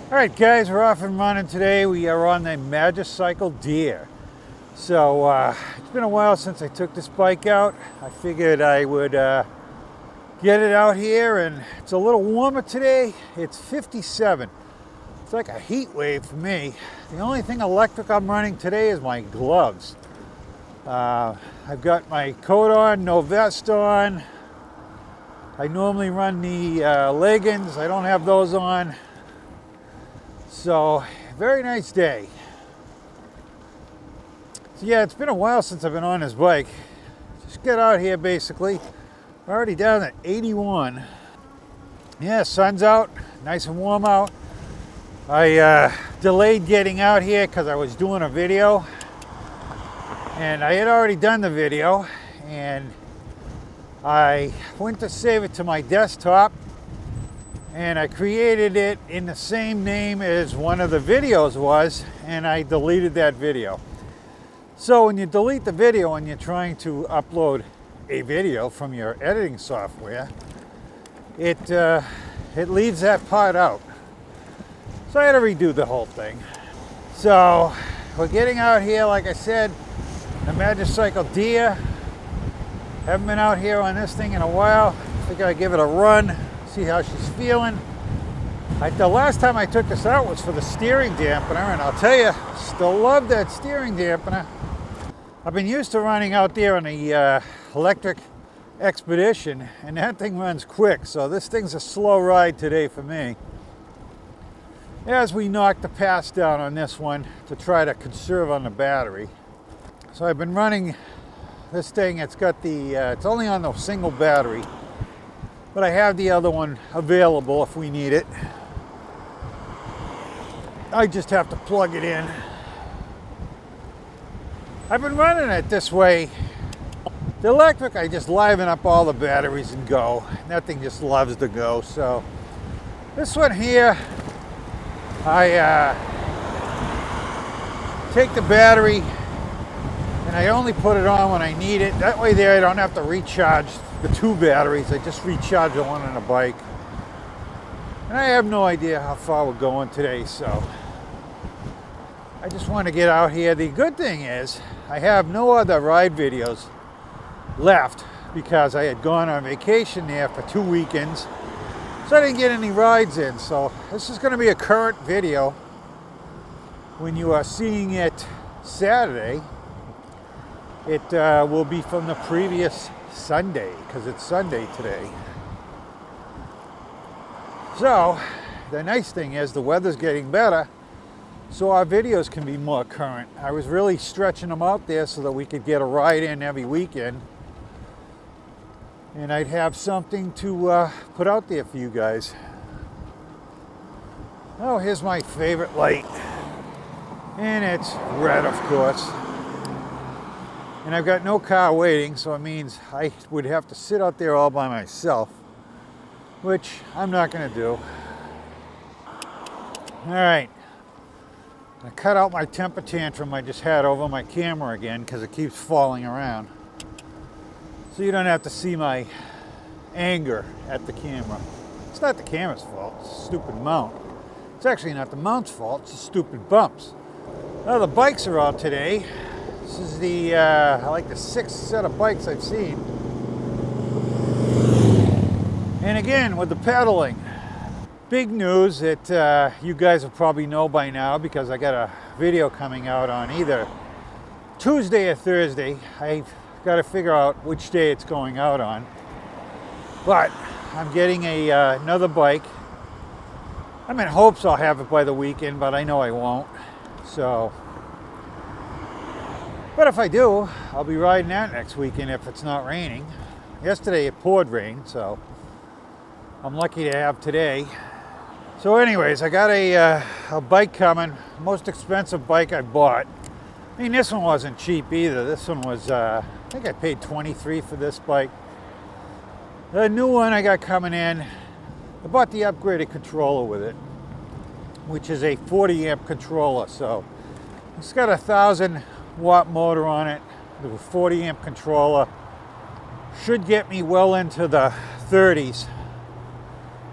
All right, guys, we're off and running today. We are on the Magicycle Deer. So it's been a while since I took this bike out. I figured I would get it out here, and it's a little warmer today. It's 57. It's like a heat wave for me. The only thing electric I'm running today is my gloves. I've got my coat on, no vest on. I normally run the leggings. I don't have those on. So, very nice day. So yeah, it's been a while since I've been on this bike. Just get out here basically. We're already down at 81. Yeah, sun's out, nice and warm out. I delayed getting out here because I was doing a video. And I had already done the video. And I went to save it to my desktop. And I created it in the same name as one of the videos was, and I deleted that video. So when you delete the video and you're trying to upload a video from your editing software, it leaves that part out. So I had to redo the whole thing. So we're getting out here, like I said, the Magicycle Deer. Haven't been out here on this thing in a while. I think I'll give it a run. See how she's feeling. The last time I took this out was for the steering dampener, and I'll tell you, still love that steering dampener. I've been used to running out there on the Lectric Expedition, and that thing runs quick, so this thing's a slow ride today for me. As we knock the pass down on this one to try to conserve on the battery. So I've been running this thing. It's got the, it's only on the single battery, but I have the other one available if we need it. I just have to plug it in. I've been running it this way. The electric, I just liven up all the batteries and go. That thing just loves to go. So this one here, I take the battery and I only put it on when I need it. That way there I don't have to recharge the two batteries. I just recharge the one on the bike. And I have no idea how far we're going today, so I just want to get out here. The good thing is I have no other ride videos left because I had gone on vacation there for 2 weekends, so I didn't get any rides in. So this is going to be a current video. When you are seeing it Saturday, it will be from the previous Sunday, because it's Sunday today. So the nice thing is the weather's getting better, so our videos can be more current. I was really stretching them out there so that we could get a ride in every weekend, and I'd have something to put out there for you guys. Oh, here's my favorite light, and it's red, of course. And I've got no car waiting, so it means I would have to sit out there all by myself, which I'm not going to do. All right. I cut out my temper tantrum I just had over my camera again because it keeps falling around. So you don't have to see my anger at the camera. It's not the camera's fault, it's a stupid mount. It's actually not the mount's fault, it's the stupid bumps. Well, the bikes are out today. This is the, like the 6th set of bikes I've seen. And again, with the pedaling. Big news that you guys will probably know by now because I got a video coming out on either Tuesday or Thursday. I've got to figure out which day it's going out on. But I'm getting another bike. I'm in hopes I'll have it by the weekend, but I know I won't. So, but if I do, I'll be riding that next weekend if it's not raining. Yesterday it poured rain, so I'm lucky to have today. So anyways, I got a bike coming, most expensive bike I bought. I mean, this one wasn't cheap either. This one was, I think I paid $23 for this bike. The new one I got coming in, I bought the upgraded controller with it, which is a 40 amp controller. So it's got a 1,000 watt motor on it, the 40 amp controller. Should get me well into the 30s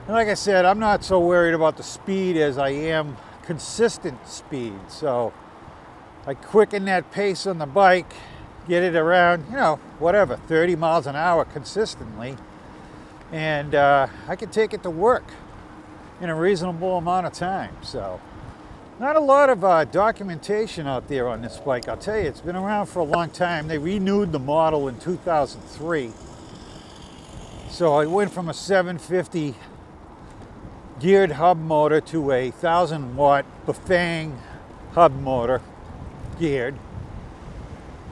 And like I said, I'm not so worried about the speed as I am consistent speed. So I quicken that pace on the bike, get it around, you know, whatever, 30 miles an hour consistently. And I can take it to work in a reasonable amount of time. So not a lot of documentation out there on this bike. I'll tell you, it's been around for a long time. They renewed the model in 2003. So I went from a 750 geared hub motor to a 1,000-watt Bafang hub motor geared.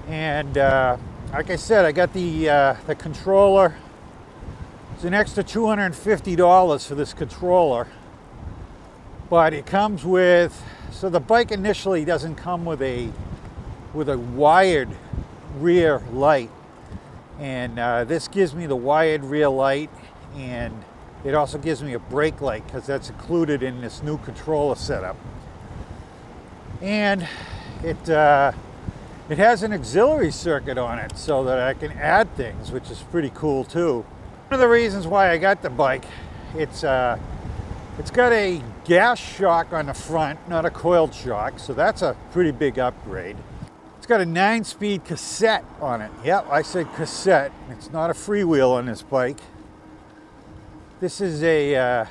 And like I said, I got the controller. It's an extra $250 for this controller. But it comes with, so the bike initially doesn't come with a wired rear light. And this gives me the wired rear light, and it also gives me a brake light because that's included in this new controller setup. And it has an auxiliary circuit on it so that I can add things, which is pretty cool too. One of the reasons why I got the bike, it's got a gas shock on the front, not a coiled shock, so that's a pretty big upgrade. It's got a 9-speed cassette on it. Yep, I said cassette. It's not a freewheel on this bike. This is a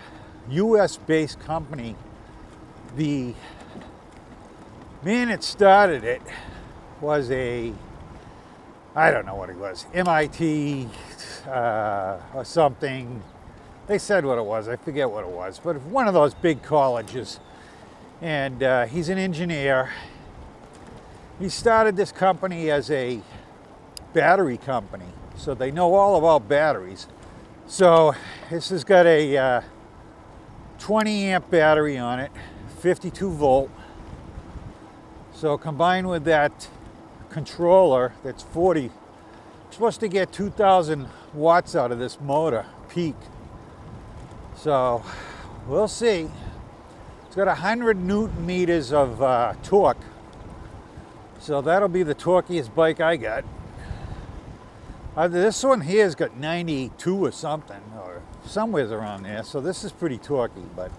US-based company. The man that started it was I don't know what it was, MIT or something. They said what it was, I forget what it was, but one of those big colleges. And he's an engineer. He started this company as a battery company, so they know all about batteries. So this has got a 20 amp battery on it, 52 volt. So combined with that controller that's 40, I'm supposed to get 2,000 watts out of this motor, peak. So we'll see. It's got 100 Newton meters of torque. So that'll be the torquiest bike I got. This one here's got 92 or something, or somewhere around there. So this is pretty torquey, but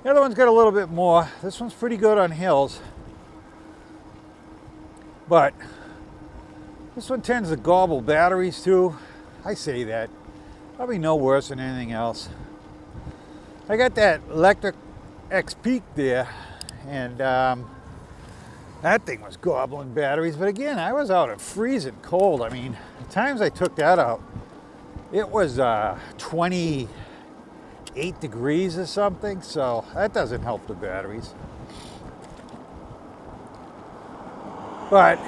the other one's got a little bit more. This one's pretty good on hills. But this one tends to gobble batteries too. I say that. Probably no worse than anything else. I got that Lectric X Peak there, and that thing was gobbling batteries. But again, I was out at freezing cold. I mean, the times I took that out, it was 28 degrees or something, so that doesn't help the batteries. But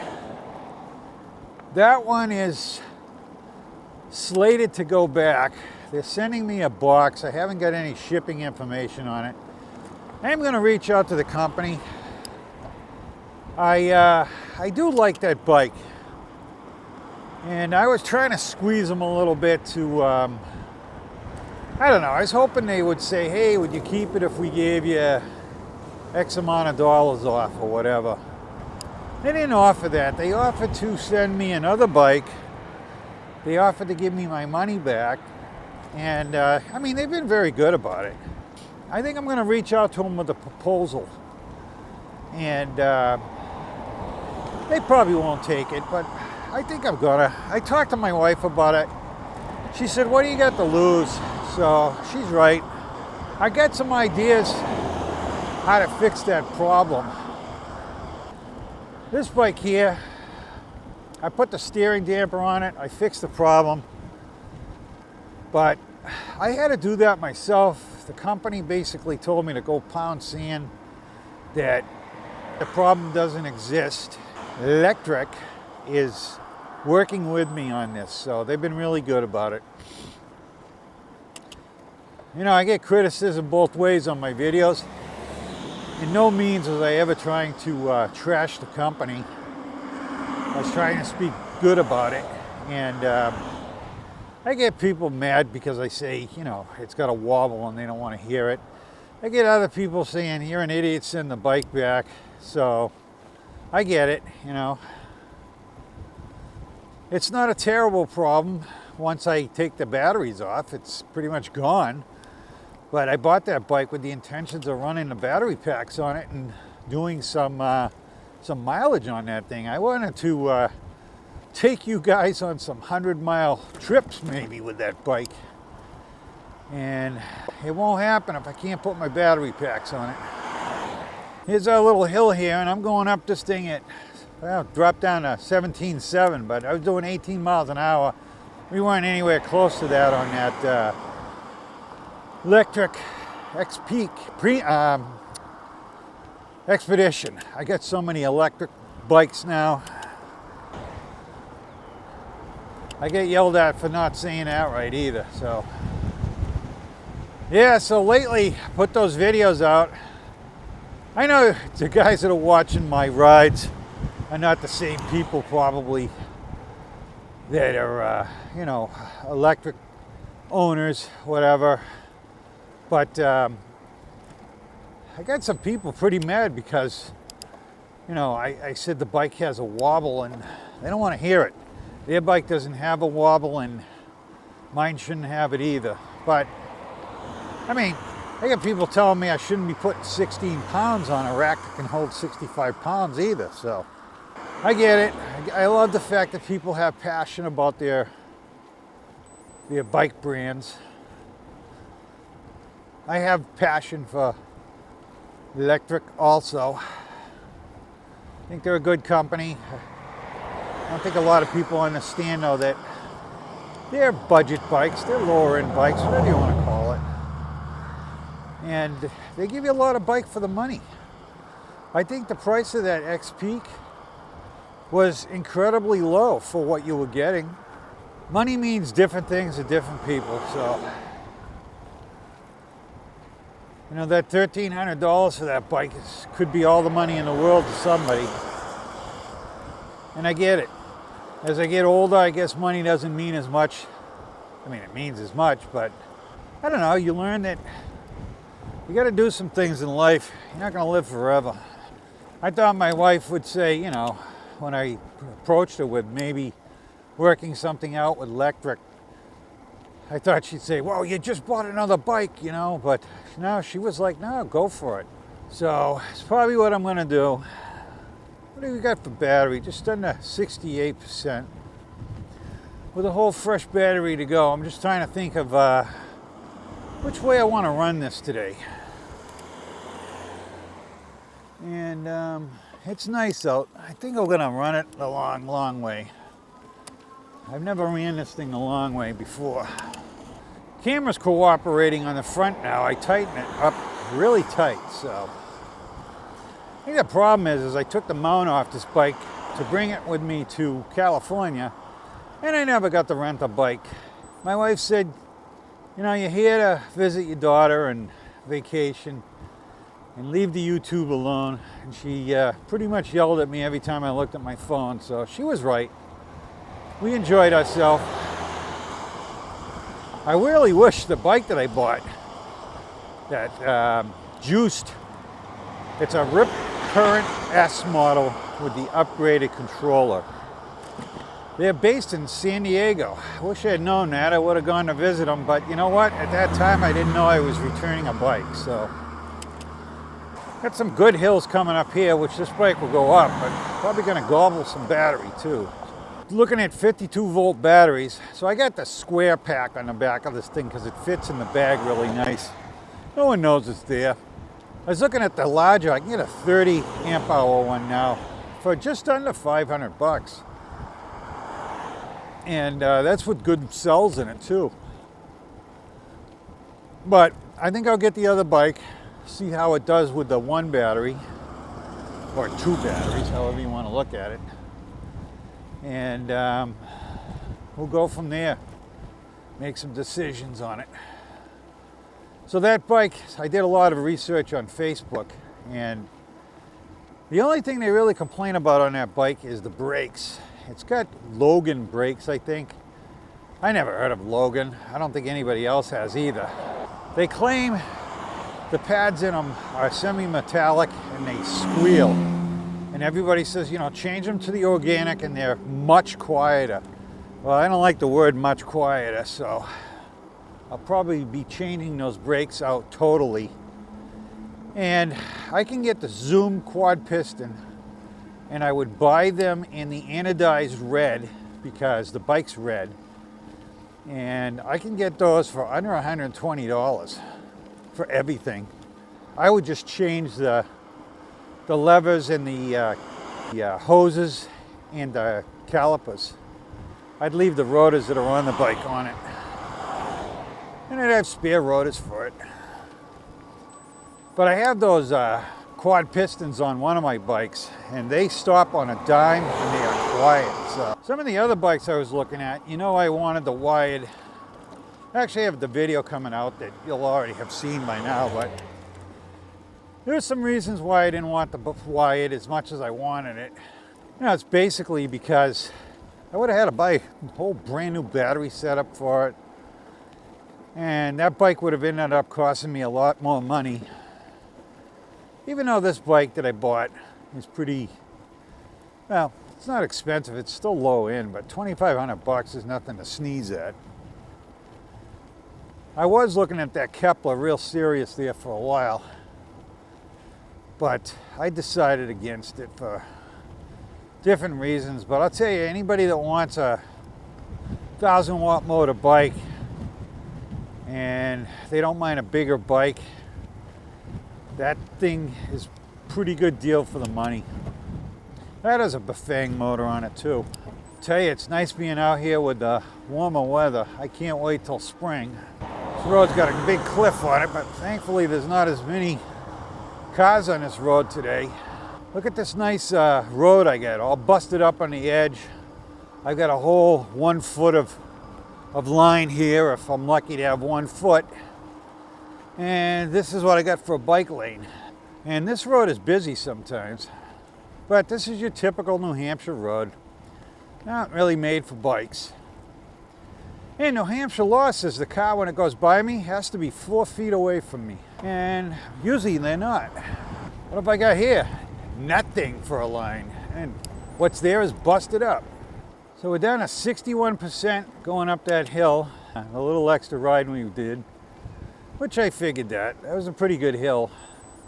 that one is slated to go back. They're sending me a box. I haven't got any shipping information on it. I'm going to reach out to the company. I do like that bike. And I was trying to squeeze them a little bit to, I don't know, I was hoping they would say, hey, would you keep it if we gave you X amount of dollars off or whatever. They didn't offer that. They offered to send me another bike. They offered to give me my money back. And I mean, they've been very good about it. I think I'm going to reach out to them with a proposal. And they probably won't take it, but I think I'm gonna. I talked to my wife about it. She said, what do you got to lose? So she's right. I got some ideas how to fix that problem. This bike here, I put the steering damper on it. I fixed the problem. But I had to do that myself. The company basically told me to go pound sand, that the problem doesn't exist. Lectric is working with me on this, so they've been really good about it. You know, I get criticism both ways on my videos. In no means was I ever trying to trash the company. I was trying to speak good about it, and I get people mad because I say, you know, it's got a wobble and they don't want to hear it. I get other people saying, you're an idiot, send the bike back. So I get it, you know. It's not a terrible problem once I take the batteries off. It's pretty much gone. But I bought that bike with the intentions of running the battery packs on it and doing some mileage on that thing. I wanted to take you guys on some 100-mile trips maybe with that bike. And it won't happen if I can't put my battery packs on it. Here's our little hill here, and I'm going up this thing at, well, dropped down to 17.7, but I was doing 18 miles an hour. We weren't anywhere close to that on that Lectric X-Peak Expedition. I got so many electric bikes now. I get yelled at for not saying that right either, so. Yeah, so lately, I put those videos out. I know the guys that are watching my rides are not the same people probably that are, you know, electric owners, whatever. But I got some people pretty mad because, you know, I said the bike has a wobble and they don't want to hear it. Their bike doesn't have a wobble and mine shouldn't have it either. But, I mean, I got people telling me I shouldn't be putting 16 pounds on a rack that can hold 65 pounds either, so I get it. I love the fact that people have passion about their bike brands. I have passion for Lectric also. I think they're a good company. I don't think a lot of people understand though that they're budget bikes, they're lower end bikes, whatever you want to call it. And they give you a lot of bike for the money. I think the price of that X-Peak was incredibly low for what you were getting. Money means different things to different people, so. You know, that $1,300 for that bike could be all the money in the world to somebody. And I get it. As I get older, I guess money doesn't mean as much. I mean, it means as much, but I don't know, you learn that you got to do some things in life. You're not going to live forever. I thought my wife would say, you know, when I approached her with maybe working something out with Lectric, I thought she'd say, well, you just bought another bike, you know, but no, she was like, no, go for it. So it's probably what I'm going to do. What do we got for battery? Just under 68%. With a whole fresh battery to go. I'm just trying to think of which way I want to run this today. And it's nice out. I think I'm going to run it the long way. I've never ran this thing the long way before. Camera's cooperating on the front now. I tighten it up really tight, so. I think the problem is I took the mount off this bike to bring it with me to California, and I never got to rent a bike. My wife said, you know, you're here to visit your daughter and vacation and leave the YouTube alone. And she pretty much yelled at me every time I looked at my phone, so she was right. We enjoyed ourselves. I really wish the bike that I bought, that Juiced, it's a Rip Current S model with the upgraded controller. They're based in San Diego. I wish I had known that. I would have gone to visit them, but you know what? At that time, I didn't know I was returning a bike, so. Got some good hills coming up here, which this bike will go up, but probably gonna gobble some battery too. Looking at 52-volt batteries. So I got the square pack on the back of this thing because it fits in the bag really nice. No one knows it's there. I was looking at the larger. I can get a 30 amp hour one now for just under 500 bucks. And that's with good cells in it too. But I think I'll get the other bike, see how it does with the one battery, or two batteries, however you want to look at it. And we'll go from there, make some decisions on it. So that bike, I did a lot of research on Facebook, and the only thing they really complain about on that bike is the brakes. It's got Logan brakes, I think. I never heard of Logan. I don't think anybody else has either. They claim the pads in them are semi-metallic and they squeal. And everybody says, you know, change them to the organic and they're much quieter. Well, I don't like the word much quieter, so I'll probably be changing those brakes out totally. And I can get the Zoom quad piston, and I would buy them in the anodized red because the bike's red. And I can get those for under $120 for everything. I would just change the levers and the hoses and the calipers. I'd leave the rotors that are on the bike on it. And I'd have spare rotors for it. But I have those quad pistons on one of my bikes, and they stop on a dime and they are quiet. So some of the other bikes I was looking at, you know, I wanted the wired. Actually, I have the video coming out that you'll already have seen by now, but there's some reasons why I didn't want the wired as much as I wanted it. You know, it's basically because I would have had to buy a whole brand new battery setup for it, and that bike would have ended up costing me a lot more money. Even though this bike that I bought is pretty, well, it's not expensive, it's still low end, but $2,500 is nothing to sneeze at. I was looking at that Kepler real serious there for a while, but I decided against it for different reasons. But I'll tell you, anybody that wants a 1,000-watt motor bike and they don't mind a bigger bike, that thing is a pretty good deal for the money. That has a Bafang motor on it too. I'll tell you, it's nice being out here with the warmer weather. I can't wait till spring. This road's got a big cliff on it, but thankfully there's not as many cars on this road today. Look at this nice road I got, all busted up on the edge. I've got a whole 1 foot of line here, if I'm lucky to have 1 foot. And this is what I got for a bike lane. And this road is busy sometimes, but this is your typical New Hampshire road. Not really made for bikes. And New Hampshire law says the car, when it goes by me, has to be 4 feet away from me. And usually they're not. What have I got here? Nothing for a line. And what's there is busted up. So we're down to 61% going up that hill. A little extra riding we did, which I figured that. That was a pretty good hill.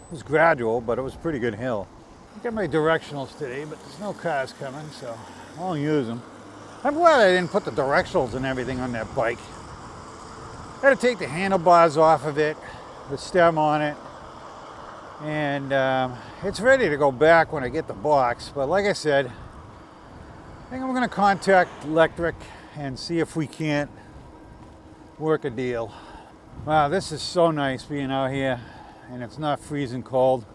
It was gradual, but it was a pretty good hill. I got my directionals today, but there's no cars coming, so I won't use them. I'm glad I didn't put the directionals and everything on that bike. I had to take the handlebars off of it, the stem on it, and it's ready to go back when I get the box. But like I said, I think I'm going to contact Lectric and see if we can't work a deal. Wow, this is so nice being out here, and it's not freezing cold.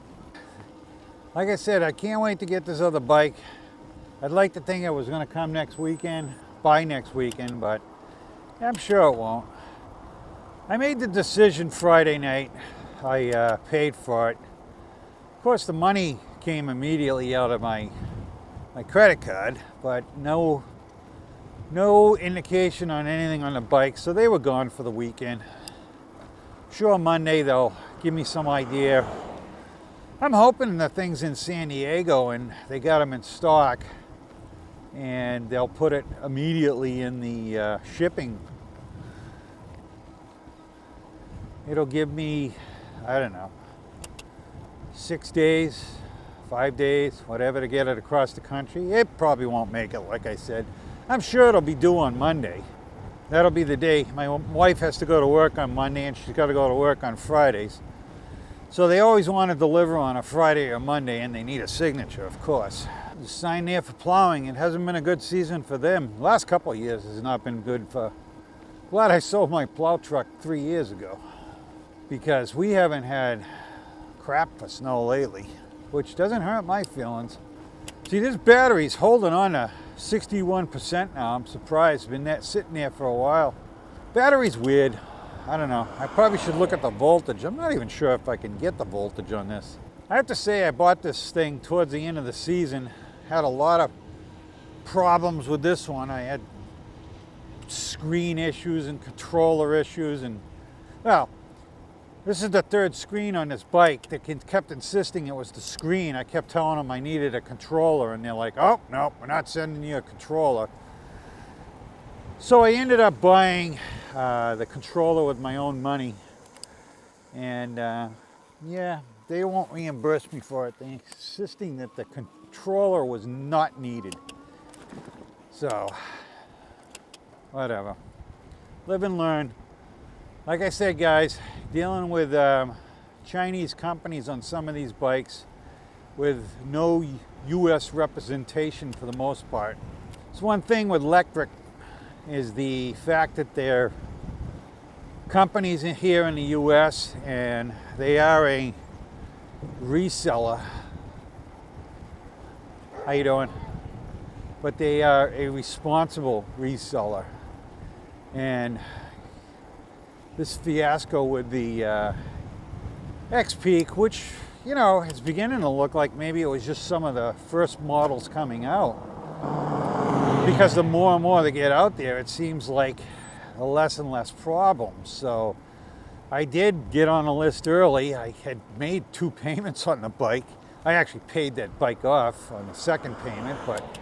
Like I said, I can't wait to get this other bike. I'd like to think it was going to come next weekend, by next weekend, but I'm sure it won't. I made the decision Friday night. I paid for it. Of course, the money came immediately out of my credit card, but no indication on anything on the bike, so they were gone for the weekend. Sure, Monday they'll give me some idea. I'm hoping the thing's in San Diego and they got them in stock, and they'll put it immediately in the shipping. It'll give me, I don't know, 6 days, 5 days, whatever, to get it across the country. It probably won't make it, like I said. I'm sure it'll be due on Monday. That'll be the day. My wife has to go to work on Monday, and she's got to go to work on Fridays. So they always want to deliver on a Friday or Monday, and they need a signature, of course. There's a sign there for plowing. It hasn't been a good season for them. The last couple of years has not been good for... Glad I sold my plow truck 3 years ago, because we haven't had crap for snow lately, which doesn't hurt my feelings. See, this battery's holding on to 61% now. I'm surprised. Been sitting there for a while. Battery's weird. I don't know. I probably should look at the voltage. I'm not even sure if I can get the voltage on this. I have to say, I bought this thing towards the end of the season. Had a lot of problems with this one. I had screen issues and controller issues, and well, this is the third screen on this bike. They kept insisting it was the screen. I kept telling them I needed a controller, and they're like, oh, no, we're not sending you a controller. So I ended up buying the controller with my own money, and yeah, they won't reimburse me for it. They're insisting that the controller was not needed. So, whatever. Live and learn. Like I said, guys, dealing with Chinese companies on some of these bikes with no U.S. representation for the most part. It's one thing with Lectric is the fact that they're companies here in the U.S. and they are a reseller. How you doing? But they are a responsible reseller. And this fiasco with the X-Peak, which, you know, it's beginning to look like maybe it was just some of the first models coming out. Because the more and more they get out there, it seems like less and less problems. So I did get on the list early. I had made 2 payments on the bike. I actually paid that bike off on the second payment, but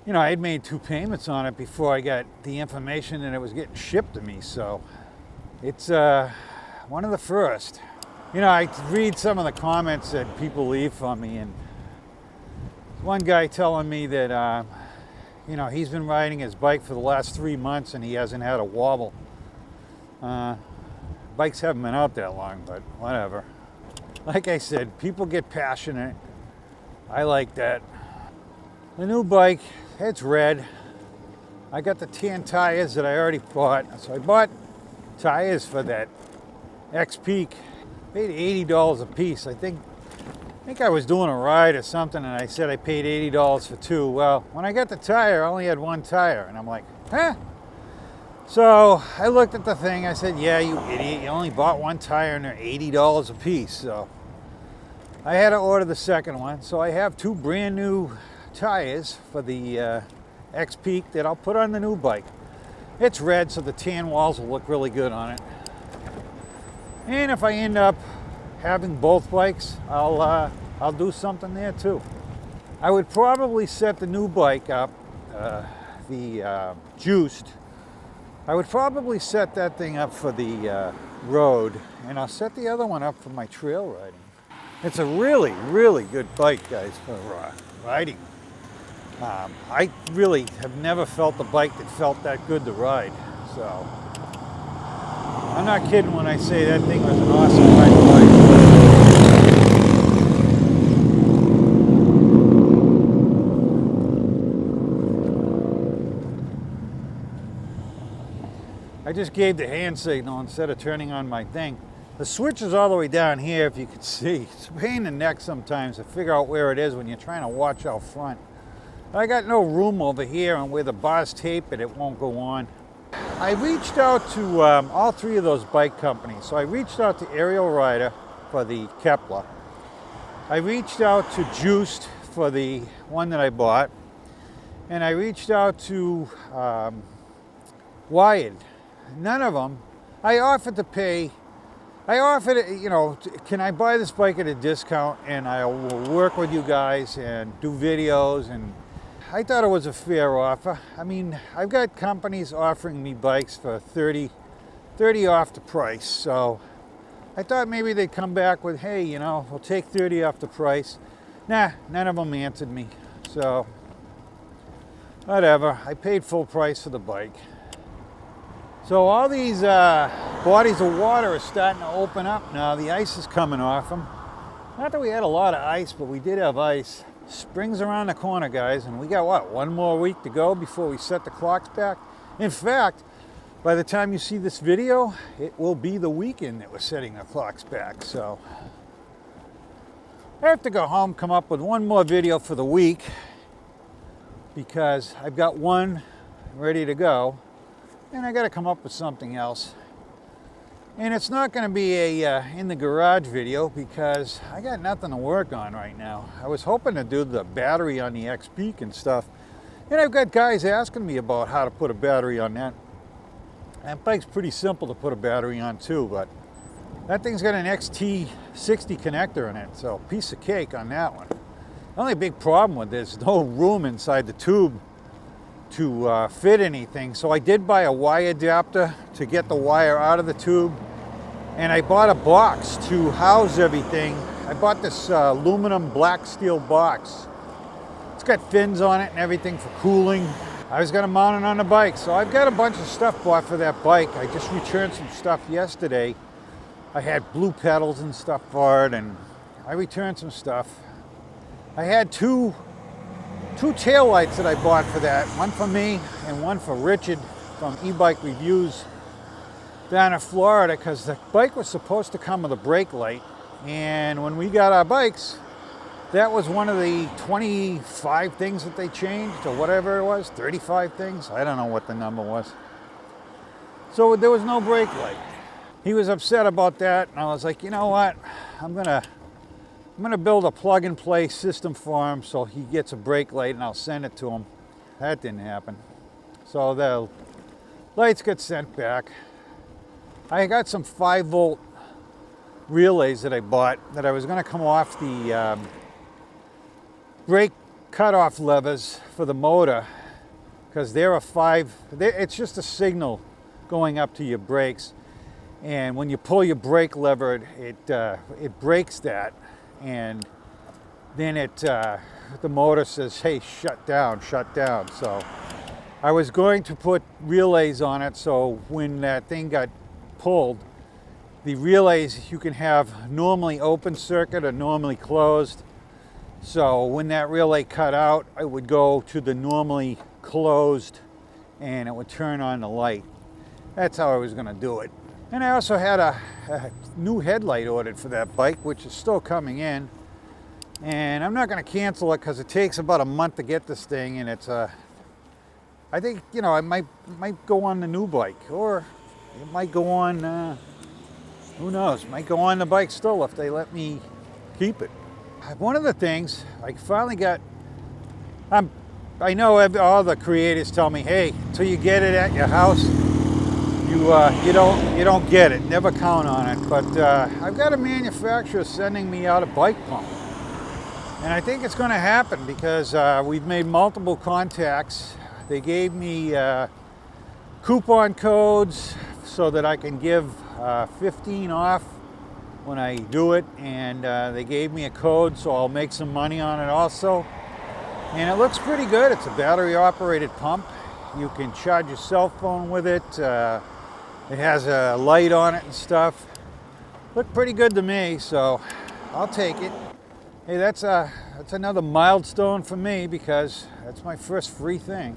you know, I had made 2 payments on it before I got the information that it was getting shipped to me. So it's one of the first. You know, I read some of the comments that people leave for me, and one guy telling me that you know, he's been riding his bike for the last 3 months and he hasn't had a wobble. Bikes haven't been out that long, but whatever. Like I said, people get passionate. I like that. The new bike, it's red. I got the tan tires that I already bought. So I bought tires for that X-Peak. Paid $80 a piece. I think I was doing a ride or something and I said I paid $80 for 2. Well, when I got the tire, I only had 1 tire. And I'm like, huh? So I looked at the thing. I said, yeah, you idiot. You only bought 1 tire and they're $80 a piece. So I had to order the second one. So I have 2 brand new tires for the X-Peak that I'll put on the new bike. It's red, so the tan walls will look really good on it. And if I end up having both bikes, I'll do something there too. I would probably set the new bike up, the Juiced. I would probably set that thing up for the road, and I'll set the other one up for my trail riding. It's a really, really good bike, guys, for riding. I really have never felt a bike that felt that good to ride. So I'm not kidding when I say that thing was an awesome riding bike. I just gave the hand signal instead of turning on my thing. The switch is all the way down here, if you could see. It's a pain in the neck sometimes to figure out where it is when you're trying to watch out front. I got no room over here, and where the bars tape it, it won't go on. I reached out to all 3 of those bike companies. So I reached out to Aerial Rider for the Kepler. I reached out to Juiced for the one that I bought. And I reached out to Wired. None of them. I offered to pay. I offered, you know, can I buy this bike at a discount and I will work with you guys and do videos, and I thought it was a fair offer. I mean, I've got companies offering me bikes for 30 off the price. So I thought maybe they'd come back with, hey, you know, we'll take 30 off the price. Nah, none of them answered me. So whatever, I paid full price for the bike. So all these bodies of water are starting to open up now. The ice is coming off them. Not that we had a lot of ice, but we did have ice. Spring's around the corner, guys, and we got, what, 1 more week to go before we set the clocks back? In fact, by the time you see this video, it will be the weekend that we're setting the clocks back. So I have to go home, come up with 1 more video for the week, because I've got 1 ready to go. And I got to come up with something else. And it's not going to be a in the garage video, because I got nothing to work on right now. I was hoping to do the battery on the X-Peak and stuff. And I've got guys asking me about how to put a battery on that. That bike's pretty simple to put a battery on too, but that thing's got an XT60 connector in it, so piece of cake on that one. The only big problem with this, no room inside the tube to fit anything. So I did buy a wire adapter to get the wire out of the tube, and I bought a box to house everything. I bought this aluminum black steel box. It's got fins on it and everything for cooling. I was gonna mount it on the bike, so I've got a bunch of stuff bought for that bike. I just returned some stuff yesterday. I had blue pedals and stuff for it, and I returned some stuff. I had two tail lights that I bought for that, one for me and one for Richard from e-bike reviews down in Florida, because the bike was supposed to come with a brake light, and when we got our bikes, that was one of the 25 things that they changed, or whatever it was, 35 things. I don't know what the number was. So there was no brake light. He was upset about that, and I was like, you know what? I'm gonna build a plug-and-play system for him so he gets a brake light, and I'll send it to him. That didn't happen. So the lights got sent back. I got some 5-volt relays that I bought that I was gonna come off the brake cutoff levers for the motor, because it's just a signal going up to your brakes, and when you pull your brake lever, it breaks that, and then the motor says, hey, shut down. So I was going to put relays on it, so when that thing got pulled, the relays you can have normally open circuit or normally closed. So when that relay cut out, I would go to the normally closed and it would turn on the light. That's how I was gonna do it. And I also had a new headlight ordered for that bike, which is still coming in. And I'm not gonna cancel it because it takes about a month to get this thing, and it's I think, you know, I might go on the new bike, or it might go on, who knows, might go on the bike still if they let me keep it. One of the things I finally got, I know all the creators tell me, hey, until you get it at your house, you don't get it. Never count on it. But I've got a manufacturer sending me out a bike pump, and I think it's going to happen because we've made multiple contacts. They gave me coupon codes so that I can give 15 off when I do it, and they gave me a code, so I'll make some money on it also. And it looks pretty good. It's a battery operated pump. You can charge your cell phone with it. It has a light on it and stuff. Looked pretty good to me, so I'll take it. Hey, that's another milestone for me because that's my first free thing.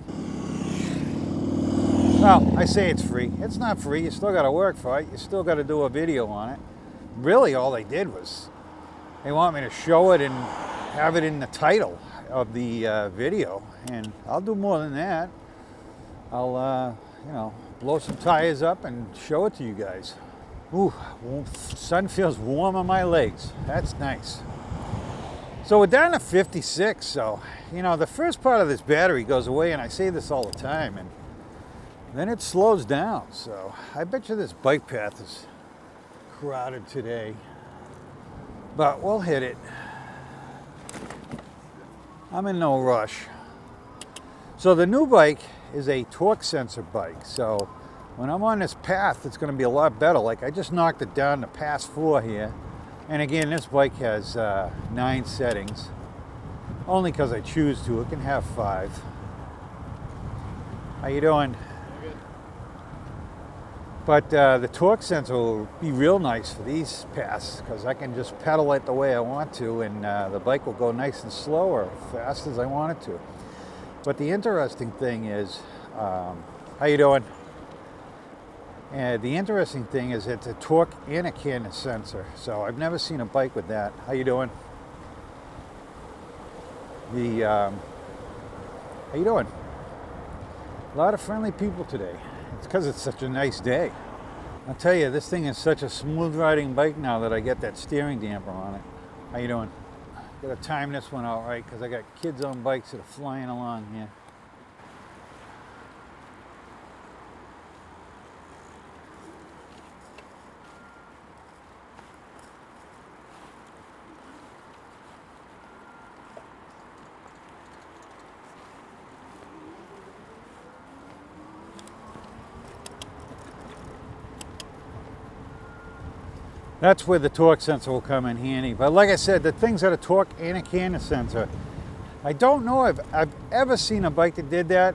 Well, I say it's free. It's not free. You still got to work for it. You still got to do a video on it. Really, all they did was they want me to show it and have it in the title of the video, and I'll do more than that. I'll, you know, blow some tires up and show it to you guys. Ooh, sun feels warm on my legs. That's nice. So we're down to 56. So, you know, the first part of this battery goes away, and I say this all the time, and then it slows down. So I bet you this bike path is crowded today, but we'll hit it. I'm in no rush. So the new bike is a torque sensor bike. So when I'm on this path, it's going to be a lot better. Like I just knocked it down to pass 4 here. And again, this bike has 9 settings. Only because I choose to. It can have 5. How you doing? But the torque sensor will be real nice for these paths because I can just pedal it the way I want to, and the bike will go nice and slow or fast as I want it to. But the interesting thing is, how you doing? The interesting thing is it's a torque and a cadence sensor. So I've never seen a bike with that. How you doing? How you doing? A lot of friendly people today. It's because it's such a nice day. I'll tell you, this thing is such a smooth riding bike now that I get that steering damper on it. How you doing? Gotta time this one out right because I got kids on bikes that are flying along here. That's where the torque sensor will come in handy. But like I said, the thing's got a torque and a cannon sensor. I don't know if I've ever seen a bike that did that.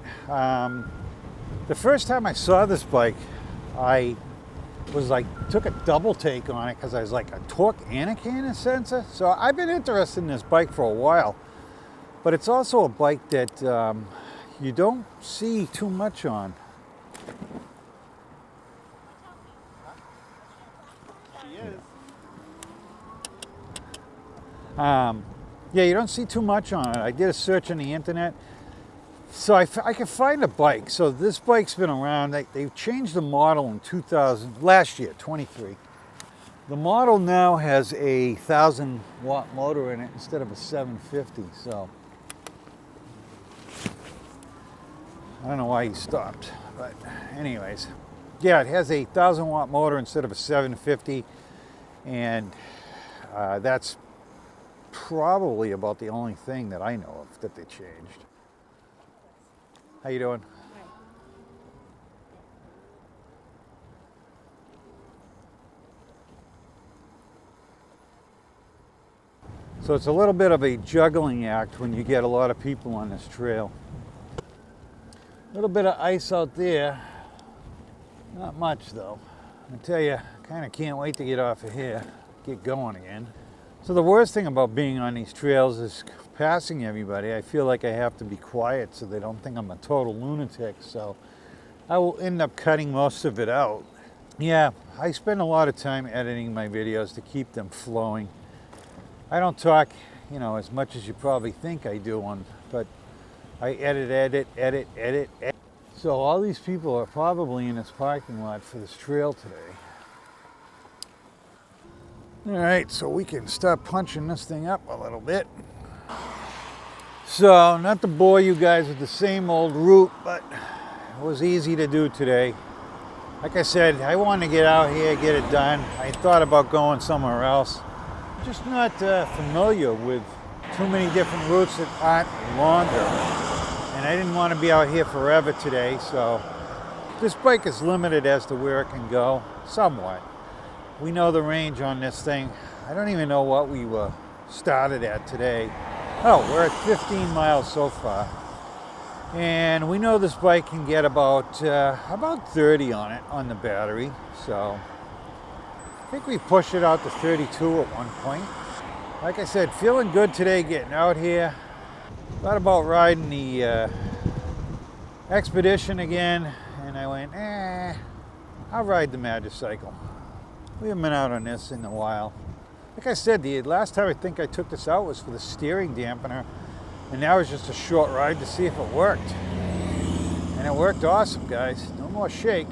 The first time I saw this bike, I was like, took a double take on it because I was like, a torque and a cannon sensor? So I've been interested in this bike for a while. But it's also a bike that you don't see too much on. Yeah, you don't see too much on it. I did a search on the internet, so I could find a bike. So this bike's been around. They changed the model in last year, 23. The model now has a 1,000-watt motor in it instead of a 750. So I don't know why he stopped, but anyways, yeah, it has a 1,000-watt motor instead of a 750, and that's probably about the only thing that I know of that they changed. How you doing? Hi. So it's a little bit of a juggling act when you get a lot of people on this trail. A little bit of ice out there. Not much though. I tell you, I kind of can't wait to get off of here, get going again. So the worst thing about being on these trails is passing everybody. I feel like I have to be quiet so they don't think I'm a total lunatic. So I will end up cutting most of it out. Yeah, I spend a lot of time editing my videos to keep them flowing. I don't talk, you know, as much as you probably think I do but I edit. So all these people are probably in this parking lot for this trail today. All right, so we can start punching this thing up a little bit. So, not to bore you guys with the same old route, but it was easy to do today. Like I said, I wanted to get out here, get it done. I thought about going somewhere else. Just not familiar with too many different routes that aren't longer. And I didn't want to be out here forever today, so this bike is limited as to where it can go, somewhat. We know the range on this thing. I don't even know what we were started at today. Oh, we're at 15 miles so far. And we know this bike can get about 30 on it, on the battery. So I think we pushed it out to 32 at one point. Like I said, feeling good today getting out here. Thought about riding the Expedition again. And I went, I'll ride the Magicycle. We haven't been out on this in a while. Like I said, the last time I think I took this out was for the steering dampener, and that was just a short ride to see if it worked. And it worked awesome, guys. No more shake.